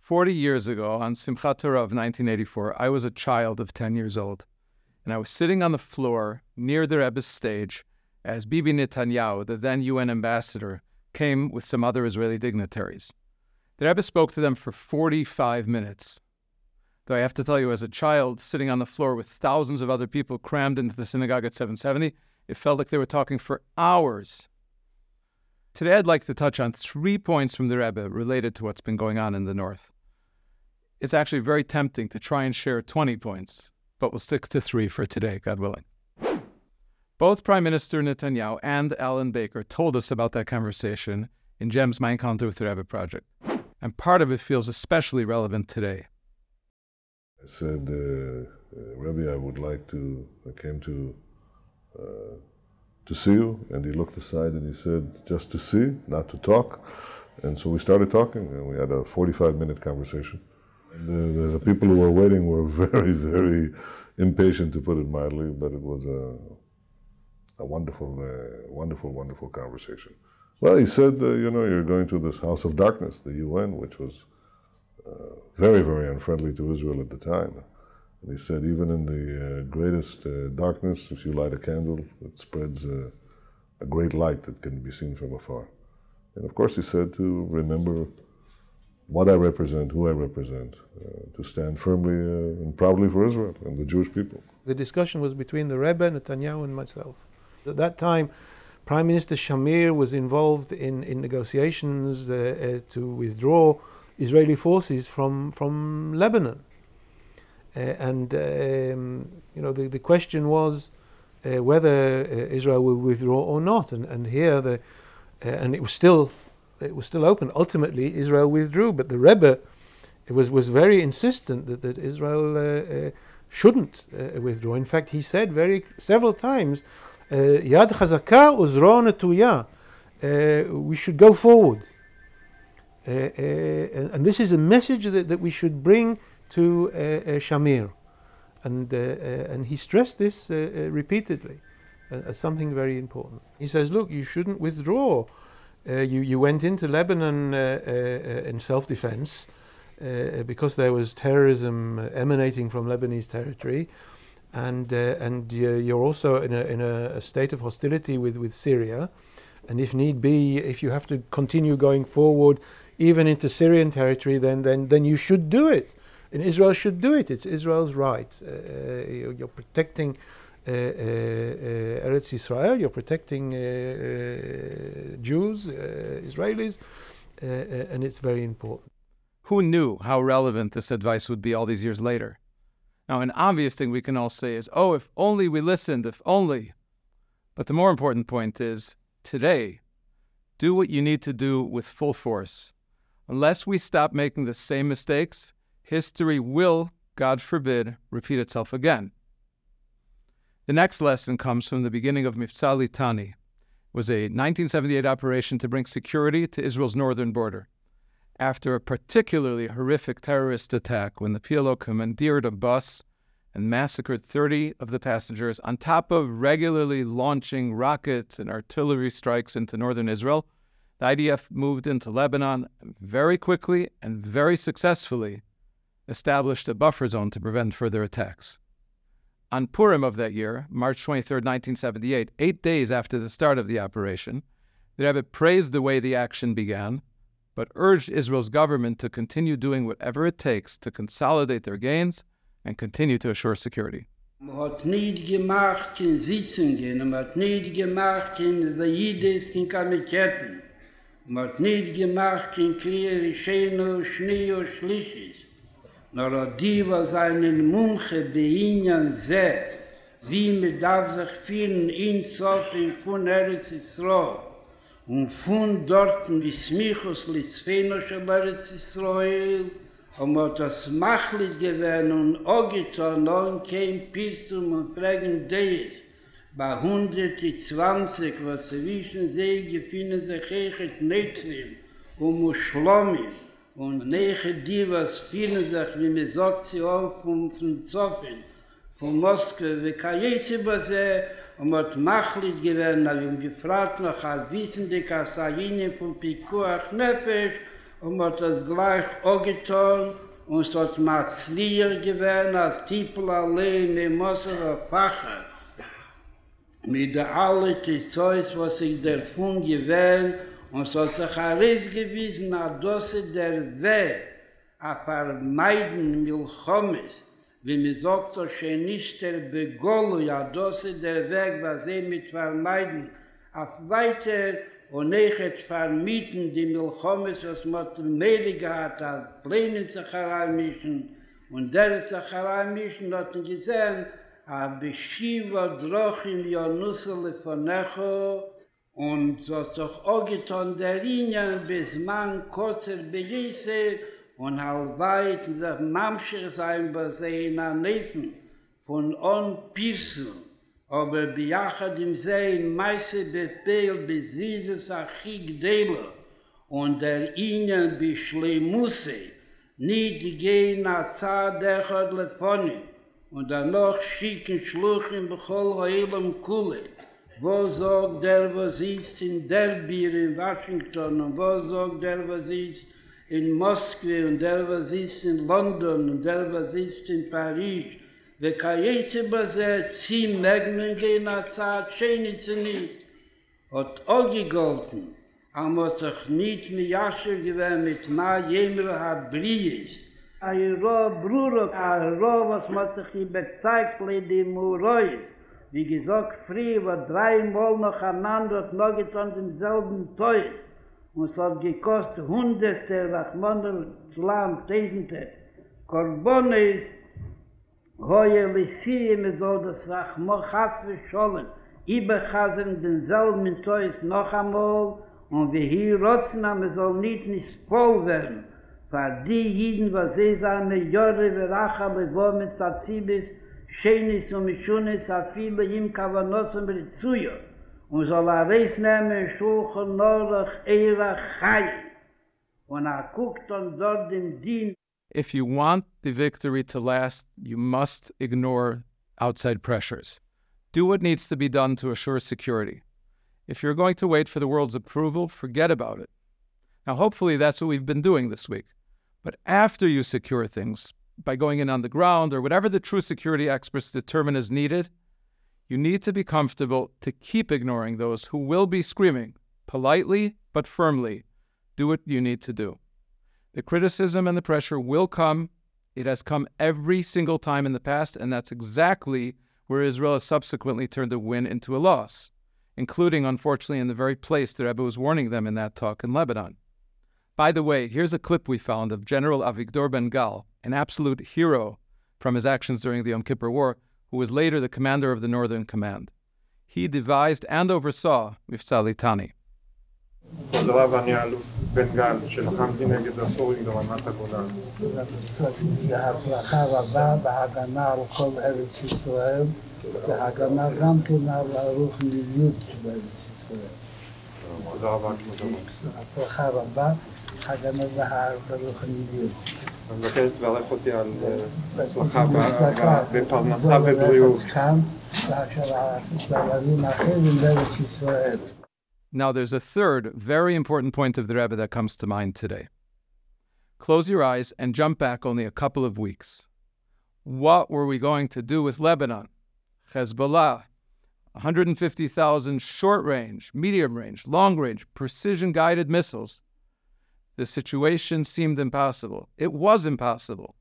40 years ago, on Simchat Torah of 1984, I was a child of 10 years old, and I was sitting on the floor near the Rebbe's stage as Bibi Netanyahu, the then UN ambassador, came with some other Israeli dignitaries. The Rebbe spoke to them for 45 minutes. Though I have to tell you, as a child, sitting on the floor with thousands of other people crammed into the synagogue at 770, it felt like they were talking for hours. Today, I'd like to touch on 3 points from the Rebbe related to what's been going on in the north. It's actually very tempting to try and share 20 points, but we'll stick to 3 for today, God willing. Both Prime Minister Netanyahu and Alan Baker told us about that conversation in JEM's My Encounter with the Rebbe project, and part of it feels especially relevant today. I said, Rebbe, I came to see you, and he looked aside and he said, just to see, not to talk. And so we started talking, and we had a 45-minute conversation. And the people who were waiting were very, very impatient, to put it mildly, but it was a wonderful, wonderful conversation. Well, he said, you're going to this house of darkness, the UN, which was very, very unfriendly to Israel at the time. And he said, even in the greatest darkness, if you light a candle, it spreads a great light that can be seen from afar. And of course, he said to remember what I represent, who I represent, to stand firmly and proudly for Israel and the Jewish people. The discussion was between the Rebbe, Netanyahu, and myself. At that time, Prime Minister Shamir was involved in negotiations to withdraw Israeli forces from Lebanon. The question was whether Israel will withdraw or not, and here it was still open. Ultimately, Israel withdrew, but the Rebbe was very insistent that Israel shouldn't withdraw. In fact, he said several times, "Yad chazaka uzro netuya." We should go forward, and this is a message that we should bring to Shamir, and he stressed this repeatedly as something very important. He says, "Look, you shouldn't withdraw. You went into Lebanon in self-defense because there was terrorism emanating from Lebanese territory, and you're also in a state of hostility with Syria. And if need be, if you have to continue going forward, even into Syrian territory, then you should do it. And Israel should do it. It's Israel's right. You're protecting Eretz Israel, you're protecting Jews, Israelis, and it's very important." Who knew how relevant this advice would be all these years later? Now, an obvious thing we can all say is, oh, if only we listened, if only. But the more important point is, today, do what you need to do with full force. Unless we stop making the same mistakes, history will, God forbid, repeat itself again. The next lesson comes from the beginning of Mivtza Litani. It was a 1978 operation to bring security to Israel's northern border. After a particularly horrific terrorist attack when the PLO commandeered a bus and massacred 30 of the passengers, on top of regularly launching rockets and artillery strikes into northern Israel, the IDF moved into Lebanon very quickly and very successfully established a buffer zone to prevent further attacks. On Purim of that year, March 23, 1978, 8 days after the start of the operation, the Rebbe praised the way the action began, but urged Israel's government to continue doing whatever it takes to consolidate their gains and continue to assure security. Man hat nicht gemacht in Sitzungen, man hat nicht gemacht in Vaides, in Komitetten, man hat nicht gemacht in Kriere, Scheno, Schnee, Schlischis. Nur die, was einen Mumche behinern sehr, wie man darf sich fühlen in Zofen von Eretz Yisroel und von dort bis Michus Litzfeno von Eretz Yisroel, und man hat das Machlit gewähnt und auch getan, und kein Pissum und fragen Deis, bei 120, was zwischen sie gefunden sich echt Netzrim und Muschlomim, und nege die, was finden sich, wie man sagt, sie auch von Zofen, von Moskau, wie Kajese Base, und man hat Machlit gewähnt, und gefragt nach Wissende Kassayinen von Pikuach Nefesh, und hat das gleich auch getan, und es hat Matzlier gewesen, als Tippel allein im Mosser Facher. Mit der alle Zeus, was ich davon gewählt, und es hat sich herausgewiesen, dass der Weg, a vermeiden Milchomes, wie man sagt, so schön nicht der Begolo, ja, das ist der Weg, was sie mit vermeiden, auf weiter und nicht vermieten die Milchomes, was man mehr gehabt hat, Pläne sich hereinmischen, und der sich hereinmischen, hat man gesehen, a Beshiva Drochim Jonusele von Echo, und so hat sich auch getan, der Ingen, bis man kurzer Begisse, und halbweit der Mamscher sein, was in der Neffen von On Pirsen, aber bejachad im Sehen meiste Befehl bis dieses Achig Dele und der Ihnen beschlemusse, nicht gehen a Zadechad Leponi und danach schicken Schluchen bechol Hoelem Kule, wo sagt der, was ist in Derby in Washington und wo sagt der, was ist in Moskau und der, was ist in London und der, was ist in Paris. Wie kann jeder Base ziehen, mögen gehen, als er Schönitze nicht. Hat auch gegolten, aber sich nicht mit Jascher gewöhnt, mit Ma Jemer hat Bries. Ein Bruder, ein was man sich überzeigt, die Muroi. Wie gesagt, früher war 3 Mal nacheinander, noch getan denselben Teil. Und es hat gekostet Hunderte, Rachmanel, Zlam, Tausende. Korbonis, hohe Lissie, mit so das Rachmo, Chasve, Scholem, überchasen denselben Teus noch einmal, und wie hier rotzen, aber soll nicht voll werden. Für die Jiden, was sie seine Jahre, Veracha, Bewo, mit Zazibis, Schenis und Mischunis, a viele ihm Kavanos und Rizuyo. Und soll Reis nehmen, Schulchen, Norach, Eirach, Chai. Und guckt und dort den Dien. If you want the victory to last, you must ignore outside pressures. Do what needs to be done to assure security. If you're going to wait for the world's approval, forget about it. Now, hopefully that's what we've been doing this week. But after you secure things, by going in on the ground or whatever the true security experts determine is needed, you need to be comfortable to keep ignoring those who will be screaming, politely but firmly, do what you need to do. The criticism and the pressure will come. It has come every single time in the past, and that's exactly where Israel has subsequently turned a win into a loss, including, unfortunately, in the very place the Rebbe was warning them in that talk in Lebanon. By the way, here's a clip we found of General Avigdor Ben-Gal, an absolute hero from his actions during the Yom Kippur War, who was later the commander of the Northern Command. He devised and oversaw Mivtza Litani. אני מבקש לברך אותי על הצלחה בפרנסה ובריאות. Now there's a third very important point of the Rebbe that comes to mind today. Close your eyes and jump back only a couple of weeks. What were we going to do with Lebanon? Hezbollah, 150,000 short-range, medium-range, long-range, precision-guided missiles. The situation seemed impossible. It was impossible.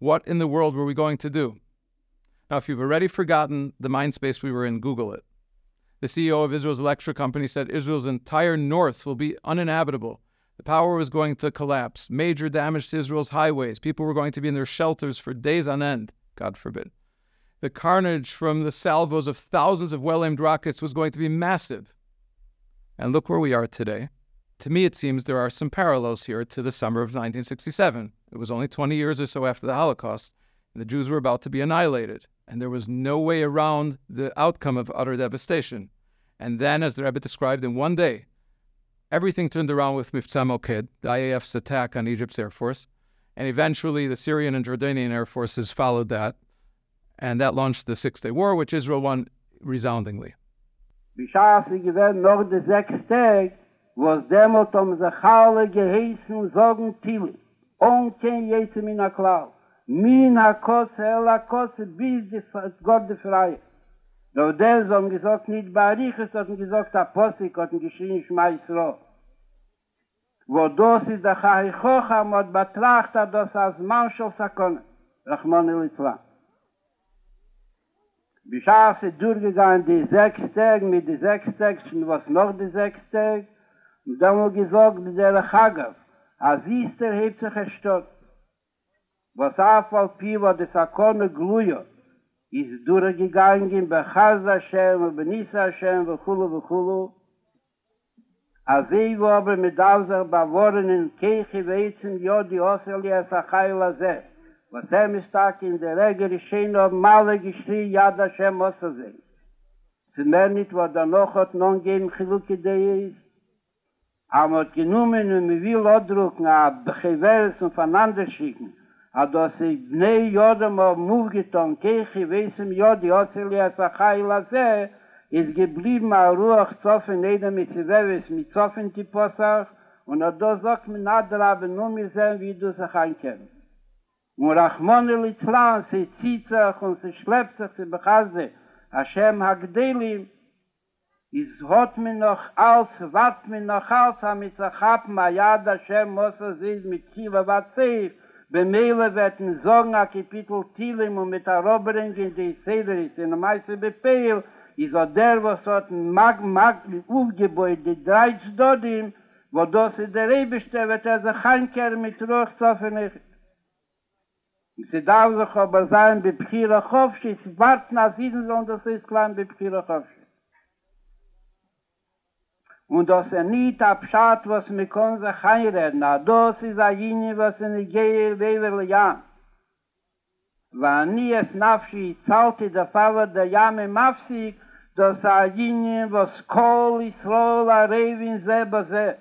What in the world were we going to do? Now, if you've already forgotten the mind space we were in, Google it. The CEO of Israel's electric company said Israel's entire north will be uninhabitable. The power was going to collapse. Major damage to Israel's highways. People were going to be in their shelters for days on end, God forbid. The carnage from the salvos of thousands of well-aimed rockets was going to be massive. And look where we are today. To me, it seems there are some parallels here to the summer of 1967. It was only 20 years or so after the Holocaust, and the Jews were about to be annihilated, and there was no way around the outcome of utter devastation. And then, as the Rebbe described, in one day, everything turned around with Mivtza Moked, the IAF's attack on Egypt's Air Force, and eventually the Syrian and Jordanian Air Forces followed that, and that launched the Six-Day War, which Israel won resoundingly. was demot sich alle geheißen, sagen Tili, und kein Jesu mina Klau, mina Kose, ela Kose, bis Gott die Freie. Doch der haben gesagt, nicht Bariches, hat gesagt, Apostel, hat geschrien, Schmeißro. Wo das ist der Chaichocha, hat betrachtet, das als Manschel Sakone, Rachmane Litzlan. Bischof ist durchgegangen die 6 Tage, mit den 6 Tagen, was noch die 6 Tage, und dann haben wir gesagt, der Chagav, als Easter hebt sich erstört. Was auf Pi, wo das Sakone Gluyo, ist durchgegangen, bei Chaz Hashem, bei Nisa Hashem, bei Chulu, als wo aber mit all sich bewohren in Kirche weizen, ja, die Oseli es Achayla seh. Was ist tak in der Regel geschehen, ob Male geschrien, Yad Hashem Osase. Sie mehr nicht, was da noch hat, non geben, Chiluk Idee ist. Aber hat genommen und mir will ausdrucken, Becheveres und voneinander schicken, dass ich Bnei Yodem auf Move getan, Kirche weizen, ja, die Oseli es Achayla seh, ist geblieben a Ruach Zoffen Edem mit Ziveres mit Zoffen Tiposach und da sagt mir Nadra, aber nur mir sehen, wie du sich einkennst. Und Rachmane Litzlan, sie zieht sich und sie schleppt sich, sie bechaze, Hashem Hagdelim, ist hat mir noch als, wat mir noch als, amit zachab ma Yad Hashem Moses ist mit Kiva Vatseif, Bemeile werden sagen, a Kapitel Tilim und mit der Robering in die Sederis, in der Meise Befehl, ist auch der, was hat ein aufgebaut, die 3 Dodim, wo das ist der Rebeste, wird sich einkehren mit Ruch zu vernichten. Sie darf sich aber sein, bei Pchira Chofschi, sie warten auf jeden, und das ist klein bei Pchira Chofschi. Und das ist nicht abschad, was wir können sich einreden, das ist ein Jini, was in der Gehe Weberle Jan. ואני את נפשי הצלתי דבר דים מפסיק, das Ajinien, was Kol Yisrael Arevin ze baze.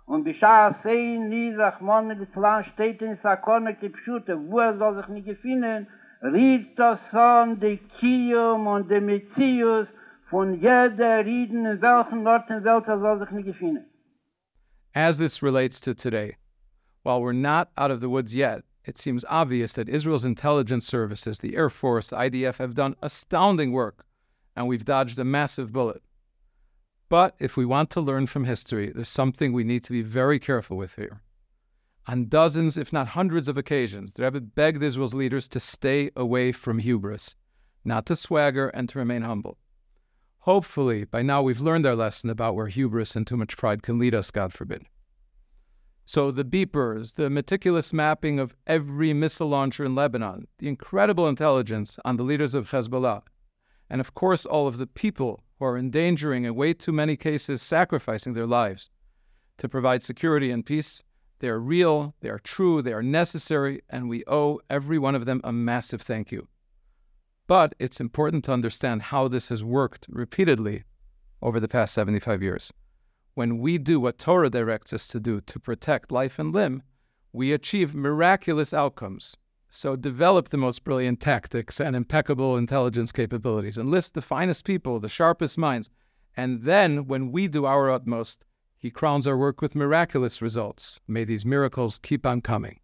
Und Bishar Sein, Nizachmon Litzlan steht in Sakone Kipschute, wo soll sich nicht gefunden, riet das von de Kiyum und de Metzius von jeder Rieden, in welchen Ort in Welt soll sich nicht gefunden. As this relates to today, while we're not out of the woods yet, it seems obvious that Israel's intelligence services, the Air Force, the IDF, have done astounding work, and we've dodged a massive bullet. But if we want to learn from history, there's something we need to be very careful with here. On dozens, if not hundreds of occasions, the Rebbe begged Israel's leaders to stay away from hubris, not to swagger and to remain humble. Hopefully, by now we've learned our lesson about where hubris and too much pride can lead us, God forbid. So the beepers, the meticulous mapping of every missile launcher in Lebanon, the incredible intelligence on the leaders of Hezbollah, and of course all of the people who are endangering in way too many cases sacrificing their lives to provide security and peace, they are real, they are true, they are necessary, and we owe every one of them a massive thank you. But it's important to understand how this has worked repeatedly over the past 75 years. When we do what Torah directs us to do to protect life and limb, we achieve miraculous outcomes. So develop the most brilliant tactics and impeccable intelligence capabilities, enlist the finest people, the sharpest minds, and then when we do our utmost, He crowns our work with miraculous results. May these miracles keep on coming.